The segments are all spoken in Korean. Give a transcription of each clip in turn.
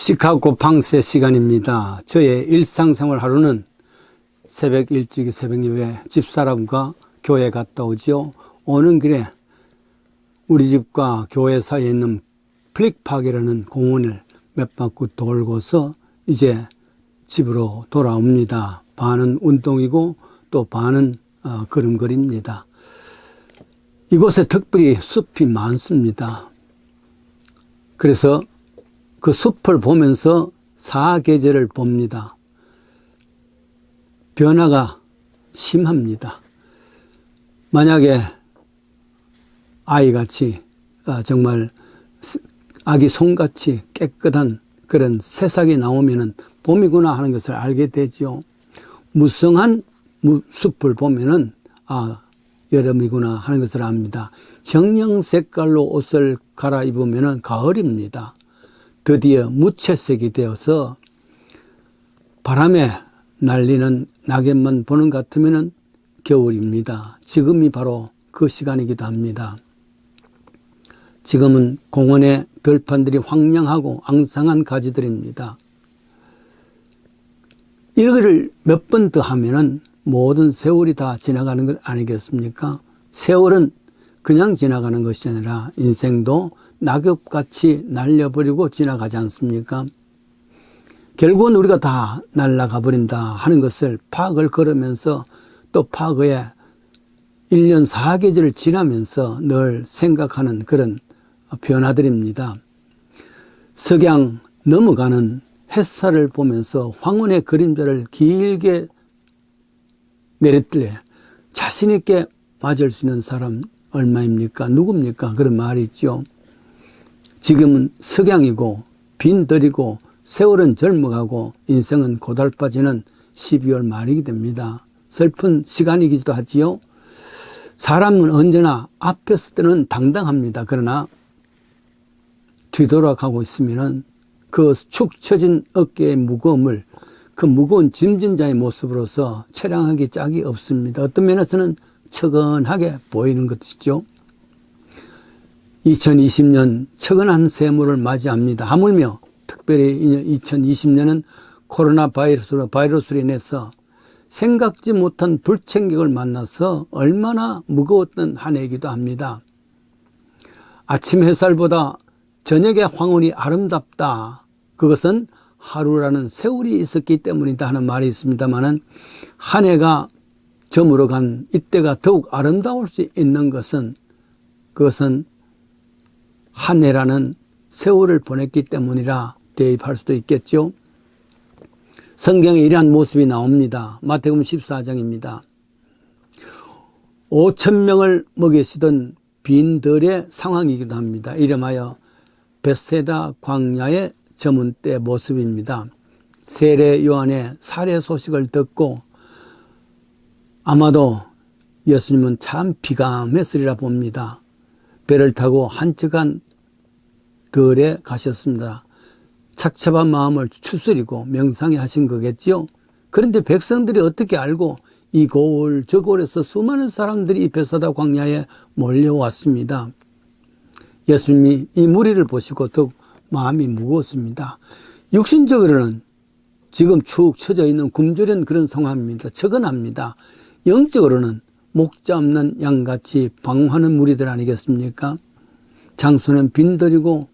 시카고 방세 시간입니다. 저의 일상생활 하루는 새벽 일찍이 새벽 예배 집사람과 교회 갔다 오지요. 오는 길에 우리 집과 교회 사이에 있는 플릭파크라는 공원을 몇 바퀴 돌고서 이제 집으로 돌아옵니다. 반은 운동이고 또 반은 걸음걸이입니다. 이곳에 특별히 숲이 많습니다. 그래서 그 숲을 보면서 사계절을 봅니다. 변화가 심합니다. 만약에 아이같이 정말 아기 손같이 깨끗한 그런 새싹이 나오면은 봄이구나 하는 것을 알게 되죠. 무성한 숲을 보면은 여름이구나 하는 것을 압니다. 형형 색깔로 옷을 갈아입으면은 가을입니다. 드디어 무채색이 되어서 바람에 날리는 낙엽만 보는 것 같으면 겨울입니다. 지금이 바로 그 시간이기도 합니다. 지금은 공원의 들판들이 황량하고 앙상한 가지들입니다. 이거를 몇 번 더 하면은 모든 세월이 다 지나가는 것 아니겠습니까? 세월은 그냥 지나가는 것이 아니라 인생도 낙엽같이 날려버리고 지나가지 않습니까? 결국은 우리가 다 날아가 버린다 하는 것을 파악을 걸으면서 또 파악에 1년 4계절을 지나면서 늘 생각하는 그런 변화들입니다. 석양 넘어가는 햇살을 보면서 황혼의 그림자를 길게 내렸길래 자신 있게 맞을 수 있는 사람 얼마입니까? 누굽니까? 그런 말이 있죠. 지금은 석양이고 빈들이고 세월은 젊어가고 인생은 고달파지는 12월 말이게 됩니다. 슬픈 시간이기도 하지요. 사람은 언제나 앞에 설 때는 당당합니다. 그러나 뒤돌아가고 있으면은 그 축 처진 어깨의 무거움을 그 무거운 짐진 자의 모습으로서 처량하기 짝이 없습니다. 어떤 면에서는 처근하게 보이는 것이죠. 2020년 처근한 세월을 맞이합니다. 하물며 특별히 2020년은 코로나 바이러스로 인해서 생각지 못한 불청객을 만나서 얼마나 무거웠던 한 해이기도 합니다. 아침 햇살보다 저녁의 황혼이 아름답다. 그것은 하루라는 세월이 있었기 때문이다 하는 말이 있습니다만은 한 해가 저물어 간 이때가 더욱 아름다울 수 있는 것은 그것은 한 해라는 세월을 보냈기 때문이라 대입할 수도 있겠죠. 성경에 이러한 모습이 나옵니다. 마태복음 14장입니다. 5,000명을 먹이시던 빈들의 상황이기도 합니다. 이름하여 벳세다 광야의 저문 때 모습입니다. 세례 요한의 살해 소식을 듣고 아마도 예수님은 참 비감했으리라 봅니다. 배를 타고 한적한 들에 가셨습니다. 착잡한 마음을 추스리고 명상해 하신 거겠지요. 그런데 백성들이 어떻게 알고 이 고을 저 고을에서 수많은 사람들이 이 벳세다 광야에 몰려왔습니다. 예수님이 이 무리를 보시고 더욱 마음이 무거웠습니다. 육신적으로는 지금 축 처져 있는 굶주린 그런 상황입니다. 처근합니다. 영적으로는 목자 없는 양같이 방황하는 무리들 아니겠습니까? 장소는 빈들이고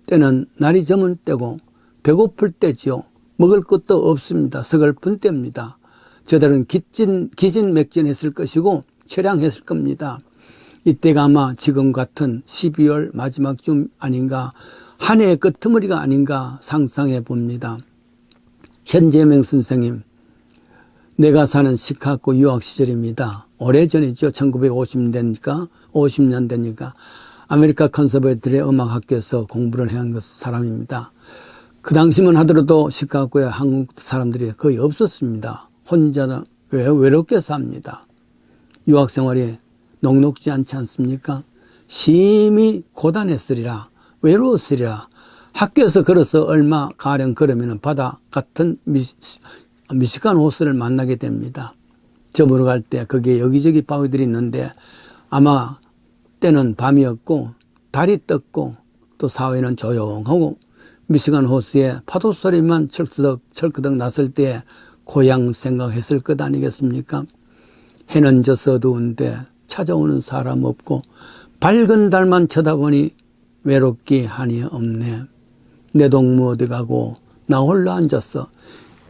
때는 날이 저문 때고 배고플 때지요. 먹을 것도 없습니다. 서글픈 때입니다. 저들은 기진맥진했을 것이고 처량했을 겁니다. 이때가 아마 지금 같은 12월 마지막 쯤 아닌가, 한 해의 끝머리가 아닌가 상상해 봅니다. 현재명 선생님, 내가 사는 시카고 유학 시절입니다. 오래전이죠. 1950년대니까 50년대니까 아메리카 컨서베이터리 음악학교에서 공부를 해온 사람입니다. 그 당시만 하더라도 시카고에 한국 사람들이 거의 없었습니다. 혼자 외롭게 삽니다. 유학 생활이 녹록지 않지 않습니까? 심히 고단했으리라, 외로웠으리라. 학교에서 걸어서 얼마 가량 걸으면 바다 같은 미식한 호수를 만나게 됩니다. 저물어 갈 때 거기에 여기저기 바위들이 있는데 아마 때는 밤이었고 달이 떴고 또 사회는 조용하고 미시간 호수에 파도 소리만 철크덕 났을 때 고향 생각했을 것 아니겠습니까? 해는 져서 어두운데 찾아오는 사람 없고 밝은 달만 쳐다보니 외롭기 하니 없네. 내 동무 어디 가고 나 홀로 앉았어.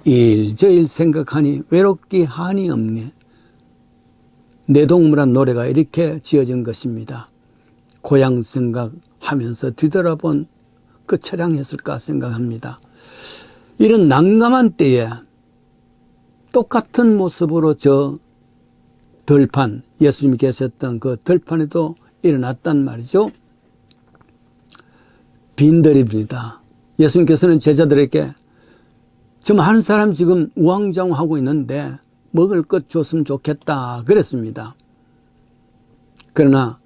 일저일 생각하니 외롭기 하니 없네. 내 동무란 노래가 이렇게 지어진 것입니다. 고향 생각하면서 뒤돌아본 그 처량했을까 생각합니다. 이런 난감한 때에 똑같은 모습으로 저 들판, 예수님이 계셨던 그 들판에도 일어났단 말이죠. 빈들입니다. 예수님께서는 제자들에게 저 많은 사람 지금 우왕좌왕하고 있는데 먹을 것 줬으면 좋겠다 그랬습니다. 그러나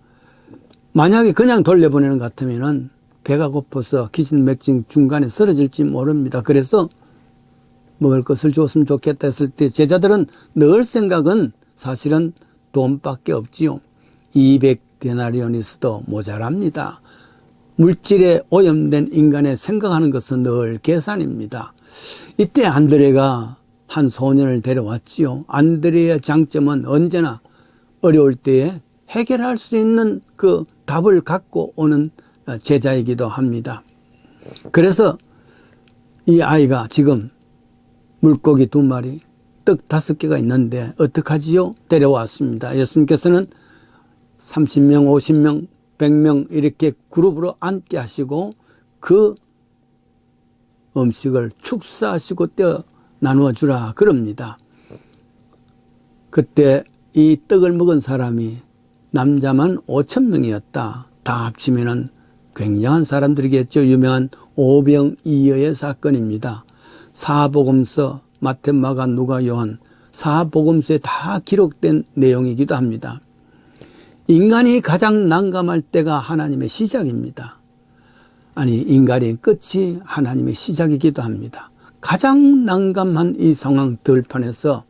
만약에 그냥 돌려보내는 것 같으면은 배가 고파서 기진맥진 중간에 쓰러질지 모릅니다. 그래서 먹을 것을 줬으면 좋겠다 했을 때 제자들은 늘 생각은 사실은 돈밖에 없지요. 200데나리온이서도 모자랍니다. 물질에 오염된 인간의 생각하는 것은 늘 계산입니다. 이때 안드레가 한 소년을 데려왔지요. 안드레의 장점은 언제나 어려울 때에 해결할 수 있는 그 답을 갖고 오는 제자이기도 합니다. 그래서 이 아이가 지금 물고기 2마리, 떡 5개가 있는데 어떡하지요? 데려왔습니다. 예수님께서는 30명, 50명, 100명 이렇게 그룹으로 앉게 하시고 그 음식을 축사하시고 떼어 나누어 주라 그럽니다. 그때 이 떡을 먹은 사람이 남자만 5,000명이었다. 다 합치면은 굉장한 사람들이겠죠. 유명한 오병이어의 사건입니다. 사복음서 마태, 마가, 누가, 요한 사복음서에 다 기록된 내용이기도 합니다. 인간이 가장 난감할 때가 하나님의 시작입니다. 아니, 인간의 끝이 하나님의 시작이기도 합니다. 가장 난감한 이 상황 들판에서,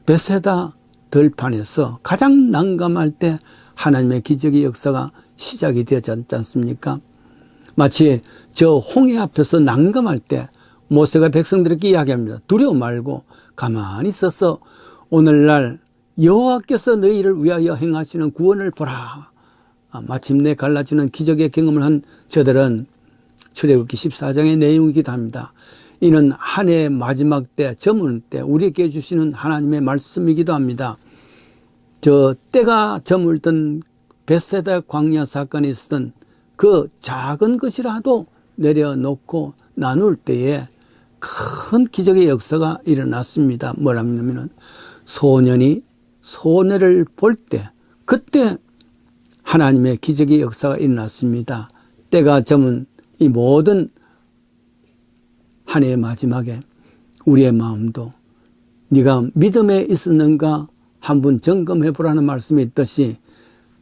베세다 들판에서 가장 난감할 때 하나님의 기적의 역사가 시작이 되지 않습니까? 마치 저 홍해 앞에서 난감할 때 모세가 백성들에게 이야기합니다. 두려워 말고 가만히 있어서 오늘날 여호와께서 너희를 위하여 행하시는 구원을 보라. 마침내 갈라지는 기적의 경험을 한 저들은 출애굽기 14장의 내용이기도 합니다. 이는 한 해의 마지막 때, 저물 때 우리에게 주시는 하나님의 말씀이기도 합니다. 저 때가 저물던 베세다 광야 사건이 있었던 그 작은 것이라도 내려놓고 나눌 때에 큰 기적의 역사가 일어났습니다. 뭐라냐면은 소년이 소녀를 볼 때, 그때 하나님의 기적의 역사가 일어났습니다. 때가 저문 이 모든 한 해의 마지막에 우리의 마음도 네가 믿음에 있었는가 한번 점검해 보라는 말씀이 있듯이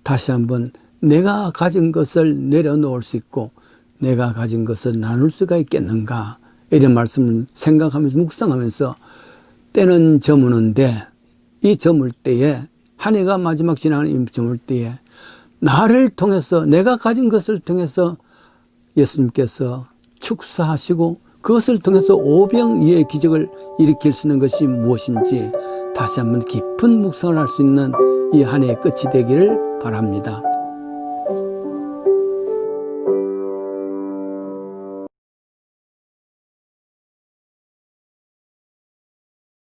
다시 한번 내가 가진 것을 내려놓을 수 있고 내가 가진 것을 나눌 수가 있겠는가, 이런 말씀을 생각하면서 묵상하면서 때는 저무는데 이 저물 때에, 한 해가 마지막 지나는 이 저물 때에 나를 통해서, 내가 가진 것을 통해서 예수님께서 축사하시고 그것을 통해서 오병이어의 기적을 일으킬 수 있는 것이 무엇인지 다시 한번 깊은 묵상을 할 수 있는 이 한 해의 끝이 되기를 바랍니다.